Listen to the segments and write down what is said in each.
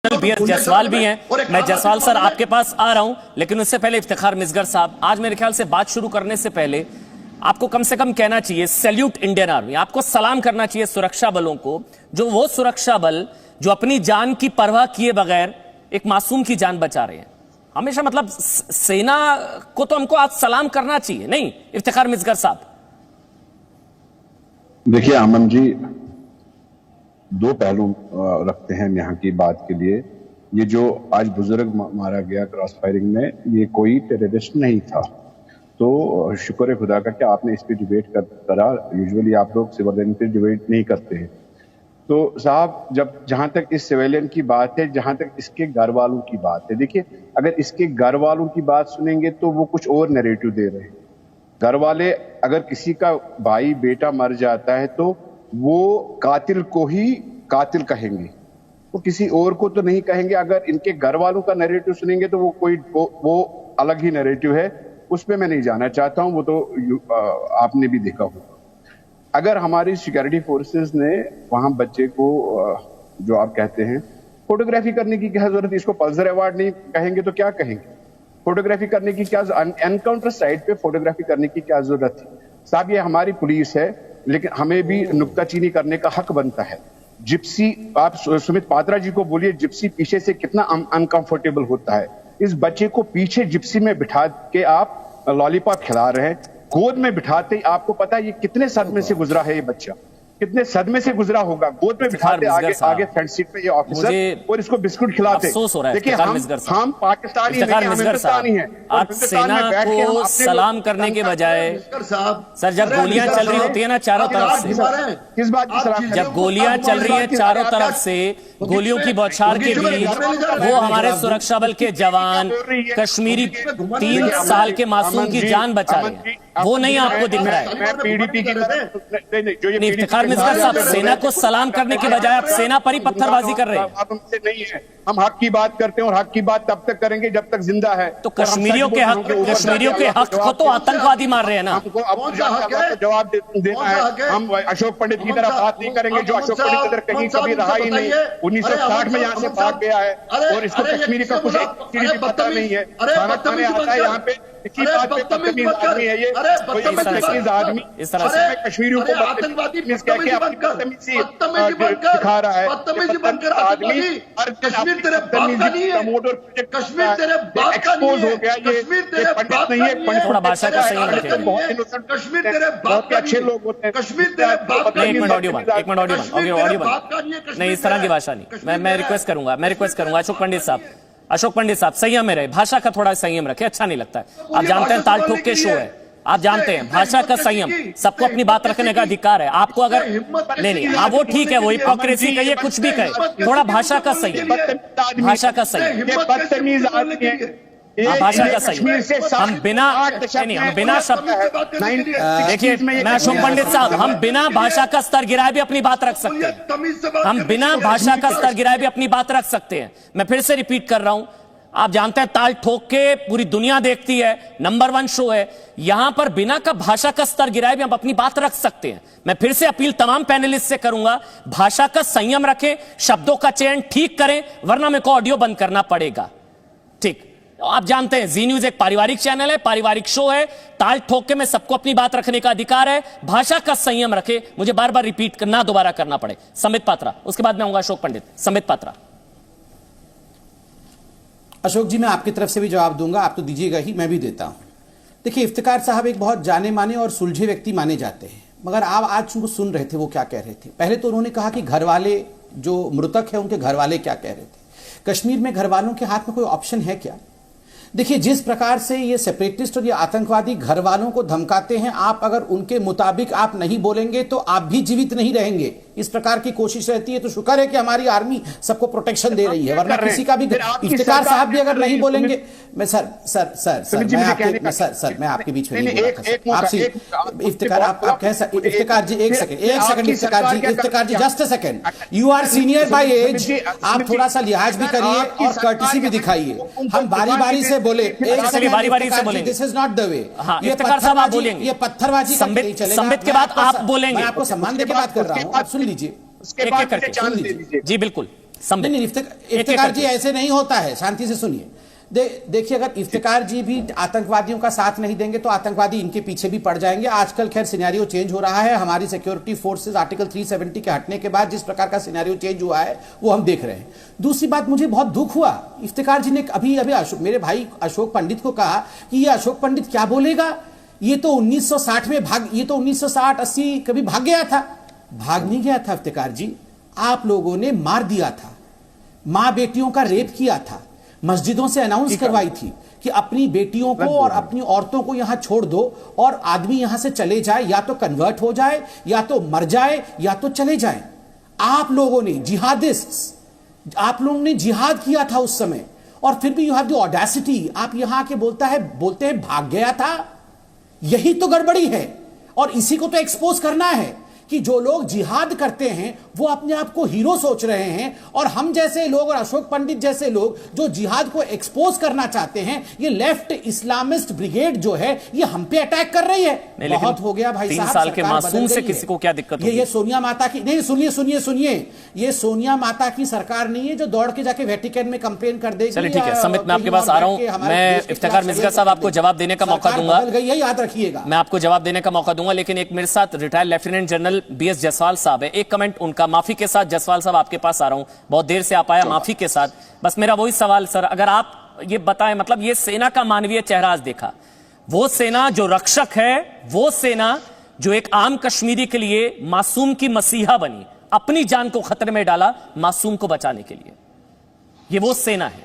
B R Jaiswal भी हैं। मैं जायसवाल सर आपके पास आ रहा हूं, लेकिन उससे पहले इफ्तिखार मिसगर साहब, आज मेरे ख्याल से बात शुरू करने से पहले आपको कम से कम कहना चाहिए सैल्यूट इंडियन आर्मी, आपको सलाम करना चाहिए सुरक्षा बलों को, जो वो सुरक्षा बल जो अपनी जान की परवाह किए बगैर एक मासूम की जान बचा रहे हैं। हमेशा मतलब सेना को तो हमको आज सलाम करना चाहिए, नहीं इफ्तिखार मिसगर साहब? देखिए अमन जी, दो पहलू रखते हैं यहाँ की बात के लिए। ये जो आज बुजुर्ग मारा गया क्रॉस फायरिंग में, ये कोई टेररिस्ट नहीं था। तो शुक्र खुदा का कि आपने इस पे डिबेट करा। यूजुअली आप लोग सिविलियन पे डिबेट नहीं करते हैं। तो साहब, जहां तक इस सिविलियन की बात है, जहां तक इसके घर वालों की बात है, देखिए अगर इसके घर वालों की बात सुनेंगे तो वो कुछ और नैरेटिव दे रहे हैं। घर वाले, अगर किसी का भाई बेटा मर जाता है तो वो कातिल को ही कातिल कहेंगे, वो किसी और को तो नहीं कहेंगे। अगर इनके घर वालों का नैरेटिव सुनेंगे तो वो अलग ही नैरेटिव है, उस पर मैं नहीं जाना चाहता हूं, वो तो आपने भी देखा होगा। अगर हमारी सिक्योरिटी फोर्सेस ने वहां बच्चे को, जो आप कहते हैं, फोटोग्राफी करने की क्या जरूरत है? इसको पल्सर अवार्ड नहीं कहेंगे तो क्या कहेंगे? फोटोग्राफी करने की क्या, एनकाउंटर साइट पे फोटोग्राफी करने की क्या जरूरत है? साहब, ये हमारी पुलिस है, लेकिन हमें भी नुक्ताचीनी करने का हक बनता है। जिप्सी, आप सुमित पात्रा जी को बोलिए, जिप्सी पीछे से कितना अनकंफर्टेबल होता है। इस बच्चे को पीछे जिप्सी में बिठा के आप लॉलीपॉप खिला रहे हैं, गोद में बिठाते ही आपको पता है ये कितने सदमे से गुजरा है, ये बच्चा कितने सदमे से गुजरा होगा। गोद में बिठाते आगे फ्रंट सीट पे ये ऑफिसर, और इसको बिस्कुट खिलाते। देखिए हम पाकिस्तानी हैं, आप सेना को सलाम करने के बजाय, सर जब गोलियां चल रही होती है ना चारों तरफ से, किस बात की सलाम? जब गोलियां चल रही है चारों तरफ से, गोलियों की बौछार के बीच वो हमारे सुरक्षा बल के जवान कश्मीरी 3 साल के मासूम की जान बचा रहे हैं, वो नहीं आपको दिख रहा है। मैं पीडीपी की इफ्तिखार मिसगर साहब, सेना को सलाम करने के बजाय आप सेना पर ही पत्थरबाजी कर रहे हैं। आप हमसे नहीं है, हम हक की बात करते हैं और हक की बात तब तक करेंगे जब तक जिंदा है। तो कश्मीरियों के हक को तो आतंकवादी मार रहे हैं ना। हमको अब जवाब देना है। हम अशोक पंडित की तरह बात नहीं करेंगे, जो अशोक पंडित इधर कहीं कभी रहा ही नहीं। 1960 में यहाँ से भाग गया है और इसको कश्मीरी का कुछ पता नहीं है। खाना खाने आता है यहाँ पे, की बात पे बदतमीज आदमी है ये, बदतमीज आदमी इस तरह से कश्मीरियों को आतंकवादी कहकर अपनी बदतमीजी दिखा रहा है। आदमी कश्मीर तेरे बाप का नहीं है, कश्मीर तेरे बाप का एक्सपोज हो गया। ये पंडित नहीं है, पंडित थोड़ा भाषा का संयम रखें। कश्मीर तेरे बाप के अच्छे लोग होते हैं, कश्मीर तेरे बाप का। एक मिनट ऑडियो बंद, नहीं इस तरह की भाषा नहीं। मैं रिक्वेस्ट करूंगा अशोक पंडित साहब संयम में रहे, भाषा का थोड़ा संयम रखे, अच्छा नहीं लगता है। आप जानते हैं ताल ठोक के शो है, आप जानते हैं भाषा का संयम, सबको अपनी बात रखने का अधिकार है। आपको अगर नहीं, हाँ वो ठीक है, वो हिपोक्रेसी कहिए कुछ भी कहे, थोड़ा भाषा का संयम, भाषा का संयम, भाषा का सही। हम बिना शब्द, देखिए मैं अशोक पंडित साहब, हम बिना भाषा का स्तर गिराए भी अपनी बात रख सकते हैं। हम बिना भाषा का स्तर गिराए भी अपनी बात रख सकते हैं। मैं फिर से रिपीट कर रहा हूं, आप जानते हैं ताल ठोक के पूरी दुनिया देखती है, नंबर 1 शो है। यहां पर बिना का भाषा का स्तर गिराए भी हम अपनी बात रख सकते हैं। मैं फिर से अपील तमाम पैनलिस्ट से करूंगा, भाषा का संयम रखें, शब्दों का चयन ठीक करें, वरना मेरे को ऑडियो बंद करना पड़ेगा। ठीक, आप जानते हैं जी न्यूज एक पारिवारिक चैनल है, पारिवारिक शो है, ताल ठोके में सबको अपनी बात रखने का अधिकार है। भाषा का संयम रखे, मुझे बार बार रिपीट करना, दोबारा करना पड़े। संबित पात्रा, उसके बाद मैं आऊंगा अशोक पंडित। संबित पात्रा। अशोक जी, मैं आपकी तरफ से भी जवाब दूंगा, आप तो दीजिएगा ही, मैं भी देता हूं। देखिए, इफ्तिखार साहब एक बहुत जाने माने और सुलझे व्यक्ति माने जाते हैं, मगर आप आज उनको सुन रहे थे वो क्या कह रहे थे। पहले तो उन्होंने कहा कि घर वाले जो मृतक है उनके घर वाले क्या कह रहे थे। कश्मीर में घर वालों के हाथ में कोई ऑप्शन है क्या? देखिए, जिस प्रकार से ये सेपरेटिस्ट और ये आतंकवादी घर वालों को धमकाते हैं, आप अगर उनके मुताबिक आप नहीं बोलेंगे तो आप भी जीवित नहीं रहेंगे, इस प्रकार की कोशिश रहती है। तो शुक्र है कि हमारी आर्मी सबको प्रोटेक्शन दे रही है, वरना किसी का भी। इफ्तिखार साहब भी अगर नहीं बोलेंगे, मैं सर मैं आपके बीच में नहीं बोला था आपसे। इफ्तिखार आप कह सकते, इफ्तिखार जी एक second Iftikhar ji just a second, you are senior by age, आप थोड़ा सा लिहाज भी करिए और कर्टसी भी दिखाइए। हम बारी बारी से बोले, बारी से बोले, this is not the way. Iftikhar साहब आप बोलेंगे, ये पत्थरबाजी संबित के बाद आप बोलेंगे। मैं आपको सम्मान दे के बात कर रहा हूं, आप सुन लीजिए। एक एक करके जी बिल्कुल। नहीं, इफ्तिकार जी ऐसे नहीं होता है, शांति से सुनिए। देखिए, अगर इफ्तिकार जी भी आतंकवादियों का साथ नहीं देंगे तो आतंकवादी इनके पीछे भी पड़ जाएंगे। आजकल खैर सिनेरियो चेंज हो रहा है, हमारी सिक्योरिटी फोर्सेस आर्टिकल 370 के हटने के बाद जिस प्रकार का सिनेरियो चेंज हुआ है वो हम देख रहे हैं। दूसरी बात, मुझे बहुत दुख हुआ, इफ्तिकार जी ने अभी मेरे भाई अशोक पंडित को कहा कि ये अशोक पंडित क्या बोलेगा, ये तो 1960 में ये तो 1960-80 कभी भाग गया था। भाग नहीं गया था इफ्तिकार जी, आप लोगों ने मार दिया था, मां बेटियों का रेप किया था, मस्जिदों से अनाउंस करवाई थी कि अपनी बेटियों को और अपनी औरतों को यहां छोड़ दो और आदमी यहां से चले जाए, या तो कन्वर्ट हो जाए, या तो मर जाए, या तो चले जाए। आप लोगों ने आप लोगों ने जिहाद किया था उस समय, और फिर भी यू हैव द ऑडेसिटी, आप यहां आके बोलते हैं भाग गया था। यही तो गड़बड़ी है, और इसी को तो एक्सपोज करना है कि जो लोग जिहाद करते हैं वो अपने आप को हीरो सोच रहे हैं, और हम जैसे लोग और अशोक पंडित जैसे लोग जो जिहाद को एक्सपोज करना चाहते हैं, ये लेफ्ट इस्लामिस्ट ब्रिगेड जो है ये हम पे अटैक कर रही है। बहुत हो गया भाई साहब, 3 साल के मासूम से किसी को क्या दिक्कत होगी? ये सोनिया माता की नहीं, सुनिए, ये सोनिया माता की सरकार नहीं है जो दौड़ के जाके वेटिकन में कंप्लेन कर देगी। चलिए ठीक है समित, मैं आपके पास आ रहा हूं। मैं इफ्तिखार मिर्ज़ा साहब आपको जवाब देने का मौका दूंगा, याद रखिएगा, मैं आपको जवाब देने का मौका दूंगा, लेकिन एक मेरे साथ retired lieutenant general BS Jaiswal साहब है, एक कमेंट उनका। माफी के साथ जायसवाल साहब आपके पास आ रहा हूं, बहुत देर से आप आया, माफी के साथ। बस मेरा वही सवाल सर, अगर आप ये बताएं, मतलब ये सेना का मानवीय चेहरा आज देखा, वो सेना जो रक्षक है, वो सेना जो एक आम कश्मीरी के लिए मासूम की मसीहा बनी, अपनी जान को खतरे में डाला मासूम को बचाने के लिए, ये वो सेना है।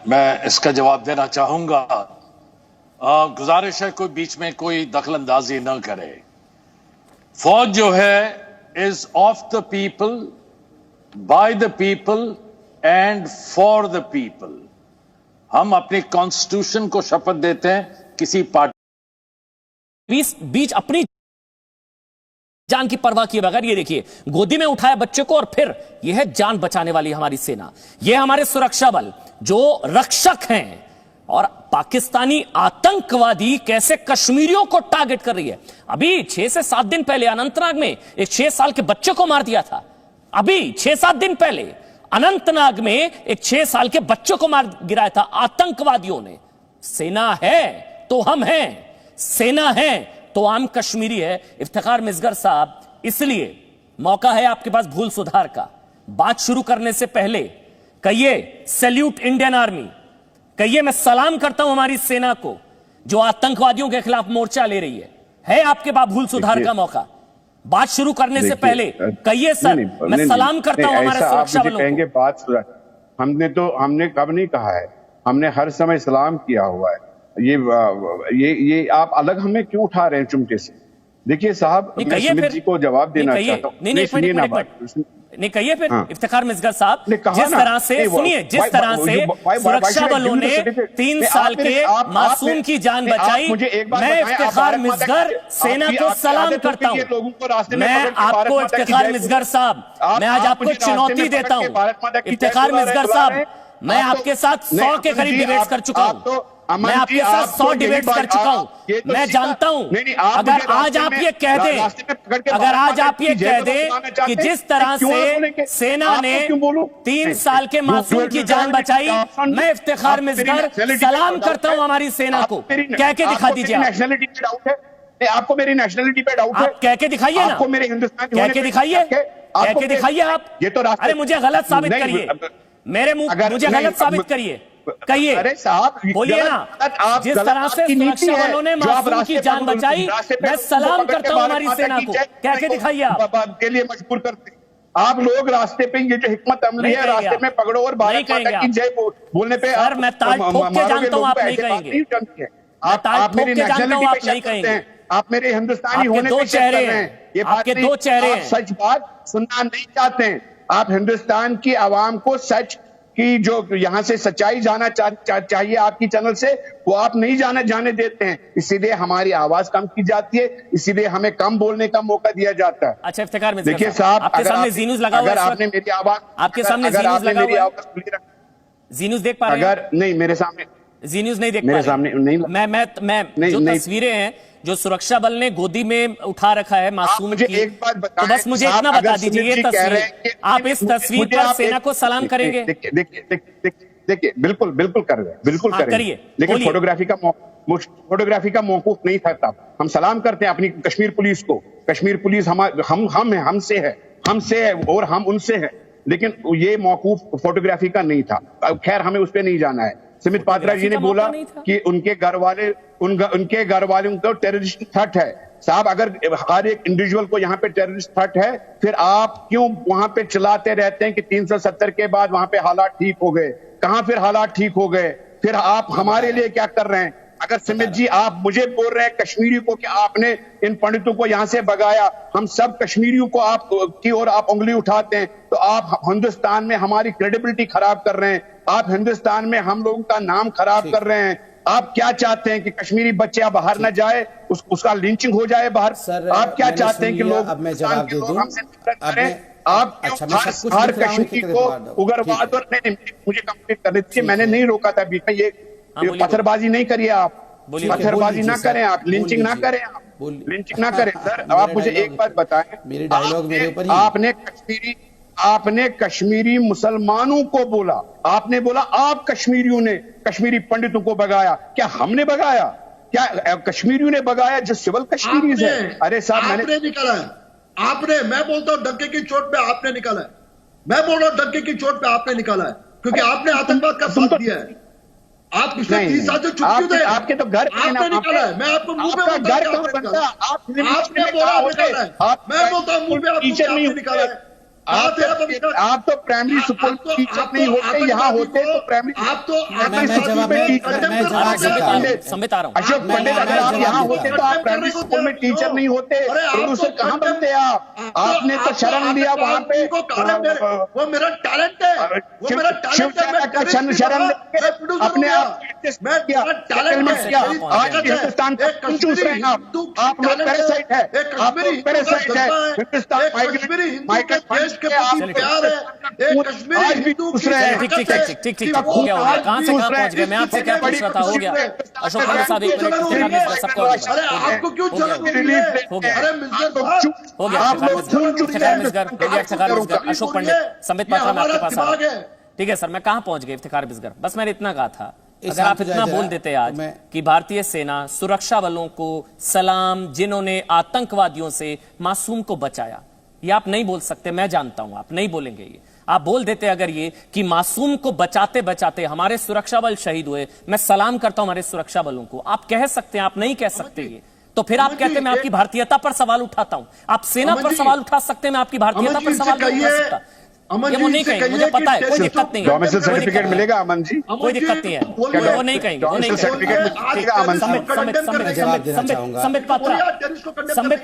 मैं इसका जवाब देना चाहूंगा। गुजारिश है कोई बीच में कोई दखल अंदाजी न करे। फौज जो है is of the people, by the people and for the people. हम अपनी कॉन्स्टिट्यूशन को शपथ देते हैं, किसी पार्टी बीच अपनी जान की परवाह किए बगैर, ये देखिए गोदी में उठाया बच्चे को, और फिर यह है जान बचाने वाली हमारी सेना, यह हमारे सुरक्षा बल जो रक्षक हैं। और पाकिस्तानी आतंकवादी कैसे कश्मीरियों को टारगेट कर रही है। अभी 6 से 7 दिन पहले अनंतनाग में एक 6 साल के बच्चे को मार दिया था। अभी 6-7 दिन पहले अनंतनाग में एक 6 साल के बच्चे को मार गिराया था आतंकवादियों ने। सेना है तो हम हैं, सेना है तो आम कश्मीरी है। इफ्तिखार मिर्ज़ा साहब, इसलिए मौका है आपके पास भूल सुधार का। बात शुरू करने से पहले कहिए सैल्यूट इंडियन आर्मी, कहिए मैं सलाम करता हूं हमारी सेना को जो आतंकवादियों के खिलाफ मोर्चा ले रही है आपके पास भूल सुधार का मौका। बात शुरू करने से पहले कहिए सर मैं सलाम करता हूं हमारे सुरक्षा बलों कहेंगे को। बात हमने कब नहीं कहा है, हमने हर समय सलाम किया हुआ है। ये आप अलग हमें क्यों उठा रहे हैं चुमके से? देखिए साहब, मैं सुमित जी को जवाब देना चाहता हूं। नहीं कहिए फिर इफ्तिखार मिर्ज़ा साहब, जिस तरह से सुनिए, जिस तरह से सुरक्षा बलों ने 3 साल के मासूम की जान बचाई, मैं इफ्तिखार मिर्ज़ा सेना को सलाम करता हूं। मैं आपको इफ्तिखार मिर्ज़ा साहब, मैं आज आपको चुनौती देता हूं। इफ्तिखार मिर्ज़ा साहब, मैं आपके साथ 100 के करीब डिबेट्स कर चुका हूं, मैं आपके साथ 100 डिबेट्स कर चुका हूं। मैं जानता हूं अगर आज आप ये कह दें, अगर आज आप ये कह दें कि जिस तरह से सेना ने 3 साल के मासूम की जान बचाई, मैं इफ्तिखार मिर्ज़ा सलाम करता हूं हमारी सेना को, कह के दिखा दीजिए। आपको मेरी नेशनलिटी पे डाउट है? आप कह के दिखाइए ना, आपको मेरे हिंदुस्तान कह के दिखाइए, कह के दिखाइए आप। ये तो अरे मुझे गलत साबित करिए, मेरे मुंह मुझे गलत साबित करिए, कहिए। अरे साहब बोलिए ना, जिस तरह से सुरक्षा बलों ने मासूम की जान बचाई, मैं सलाम करता हूं हमारी सेना को, कह के दिखाइए आप। के लिए मजबूर करते आप लोग रास्ते पे, ये जो हिकमत अमली है, रास्ते में पकड़ो और भारत माता की जय बोलने पे सर मैं ताज ठोक के जानता हूं आप नहीं कहेंगे, आप मेरी नेशनलिटी पे नहीं कहेंगे, आप मेरे हिंदुस्तानी होने पे शक कर रहे हैं। ये आपके 2 चेहरे हैं। सच बात सुनना नहीं चाहते हैं आप। हिंदुस्तान की आवाम को सच की जो यहां से सच्चाई जाना चाहिए आपकी चैनल से, वो आप नहीं जाने देते हैं। इसीलिए हमारी आवाज कम की जाती है, इसीलिए हमें कम बोलने का मौका दिया जाता है। अच्छा इफ्तिखार मिर्ज़ा देखिए साहब, आपके सामने जी न्यूज़ लगा हुआ है, अगर आपने मेरी आवाज, आपके सामने जी न्यूज़ लगा हुआ है, जी न्यूज़ देख पा रहे हैं? अगर नहीं, मेरे सामने जी न्यूज़ नहीं देख पा मेरे रहे, सामने नहीं, मैं जो तस्वीरें हैं जो सुरक्षा बल ने गोदी में उठा रखा है मासूम मुझे की, एक बात तो बताएं, बस मुझे साहब, इतना अगर बता दीजिए, सुनील ये जी कह रहे हैं तस्वीर, कि आप इस तस्वीर मुझे पर आप सेना को सलाम करेंगे? देखिए, बिल्कुल बिल्कुल कर रहे हैं, बिल्कुल हाँ, करेंगे, करिए, लेकिन बोलिए। फोटोग्राफी का मौकूफ नहीं था तब। हम सलाम करते हैं अपनी कश्मीर पुलिस को। कश्मीर पुलिस हम हैं, हमसे है और हम उनसे हैं, लेकिन ये मौकूफ फोटोग्राफी का नहीं था। खैर, हमें उस पर नहीं जाना है। सुमित पात्रा जी ने बोला कि उनके घर वाले को टेररिस्ट थ्रेट है। साहब, अगर हर एक इंडिविजुअल को यहाँ पे टेररिस्ट थ्रेट है, फिर आप क्यों वहां पे चलाते रहते हैं कि 370 के बाद वहां पे हालात ठीक हो गए? कहां फिर हालात ठीक हो गए? फिर आप हमारे लिए क्या कर रहे हैं? अगर सुमित जी आप मुझे बोल रहे हैं कश्मीरी को कि आपने इन पंडितों को यहां से भगाया, हम सब कश्मीरियों को आप की ओर आप उंगली उठाते हैं, तो आप हिंदुस्तान में हमारी क्रेडिबिलिटी खराब कर रहे हैं। आप हिंदुस्तान में हम लोगों का नाम खराब कर रहे हैं। आप क्या चाहते हैं कि कश्मीरी बच्चे अब बाहर न जाए, उसका लिंचिंग हो जाए बाहर? सर, आप क्या चाहते हैं कि लोग अब मैं जवाब दे दूं? आप हर कश्मीरी को उग्रवाद और नहीं, मुझे कंप्लीट करने दीजिए, मैंने नहीं रोका था बीच में। ये पत्थरबाजी नहीं करिए आप, पत्थरबाजी ना करें आप, लिंचिंग ना करें आप, लिंचिंग ना करें। सर, आप मुझे एक बात बताएं, मेरे डायलॉग मेरे ऊपर ही। आपने कश्मीरी मुसलमानों को बोला, आपने बोला आप कश्मीरियों ने कश्मीरी पंडितों को भगाया। क्या हमने भगाया? क्या कश्मीरियों ने भगाया जो सिविल कश्मीरीज है? अरे साहब, आपने निकाला है, आपने। मैं बोलता हूँ डंके की चोट पे आपने निकाला है। मैं बोल रहा हूँ डंके की चोट पे आपने निकाला है, क्योंकि आपने आतंकवाद का साथ दिया है। आप पिछले 30 साल से चुप क्यों थे? आपके तो घर आपने निकाला है। मैं आपको मुंह पे बोलता हूं घर कहां बनता? आपने बोला निकाला है। मैं बोलता हूं मुंह पे आपने निकाला है। आप तो प्राइमरी स्कूल टीचर नहीं होते, यहाँ होते तो प्राइमरी। आप तो संबित आ रहा हूँ। अशोक पंडित, अगर आप यहाँ होते तो आप प्राइमरी स्कूल में टीचर नहीं होते, प्रोड्यूसर कहाँ बनते आप? आपने तो शरण लिया वहां पे। वो मेरा टैलेंट है, वो मेरा टैलेंट है। शरण अपने आप मैं टैलेंट किया। आज हिंदुस्तान को चूस रहे हैं आप लोग पैरासाइट है, आप लोग पैरासाइट है। हिंदुस्तान माइग्रेंट के प्रति प्यार है, एक कश्मीरी हिंदू की ठीक हो गया, कहां से कहां पहुंच गए? मैं आपसे क्या पूछ रहा था? हो गया अशोक पंडित साहब, एक मिनट, सबको अरे आपको क्यों जरूरत हो गया? अरे मिस्टर हो गया अशोक पंडित, संबित पात्रा मैं आपके पास आ रहा हूं। ठीक है सर, मैं कहां पहुंच गया? इफ्तिखार बिस्गर, बस मैंने इतना कहा था, अगर आप इतना बोल देते आज कि भारतीय सेना सुरक्षा बलों को सलाम, जिन्होंने आतंकवादियों से मासूम को बचाया, ये आप नहीं बोल सकते, मैं जानता हूं आप नहीं बोलेंगे। ये आप बोल देते अगर ये कि मासूम को बचाते बचाते हमारे सुरक्षा बल शहीद हुए, मैं सलाम करता हूं हमारे सुरक्षा बलों को, आप कह सकते हैं, आप नहीं कह सकते ये। तो फिर आप कहते हैं मैं आपकी भारतीयता पर सवाल उठाता हूं। आप सेना पर सवाल उठा सकते हैं, मैं आपकी भारतीयता पर सवाल नहीं उठा सकता। ये वो नहीं कहेंगे, मुझे पता है, कोई दिक्कत नहीं है। डोमिसाइल सर्टिफिकेट मिलेगा अमन जी? कोई दिक्कत नहीं है, वो नहीं कहेंगे, वो नहीं कहेंगे। संबित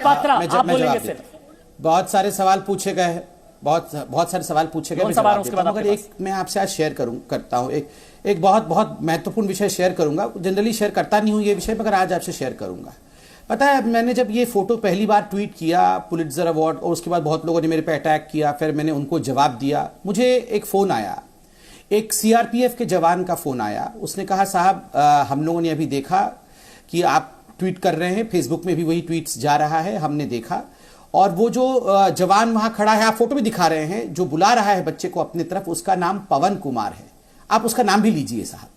पात्रा आप बोलेंगे सिर्फ। बहुत सारे सवाल पूछे गए हैं, बहुत सारे सवाल पूछे गए, मगर एक मैं आपसे आज शेयर करता हूं, एक बहुत महत्वपूर्ण विषय शेयर करूंगा। जनरली शेयर करता नहीं हूं ये विषय, मगर आज आपसे शेयर करूंगा। पता है, मैंने जब ये फोटो पहली बार ट्वीट किया, पुलित्जर अवार्ड, और उसके बाद बहुत लोगों ने मेरे पे अटैक किया, फिर मैंने उनको जवाब दिया। मुझे एक फोन आया, एक सीआरपीएफ के जवान का फोन आया। उसने कहा साहब हम लोगों ने अभी देखा कि आप ट्वीट कर रहे हैं, फेसबुक में भी वही ट्वीट्स जा रहा है, हमने देखा, और वो जो जवान वहां खड़ा है, आप फोटो भी दिखा रहे हैं, जो बुला रहा है बच्चे को अपनी तरफ, उसका नाम पवन कुमार है। आप उसका नाम भी लीजिए साहब।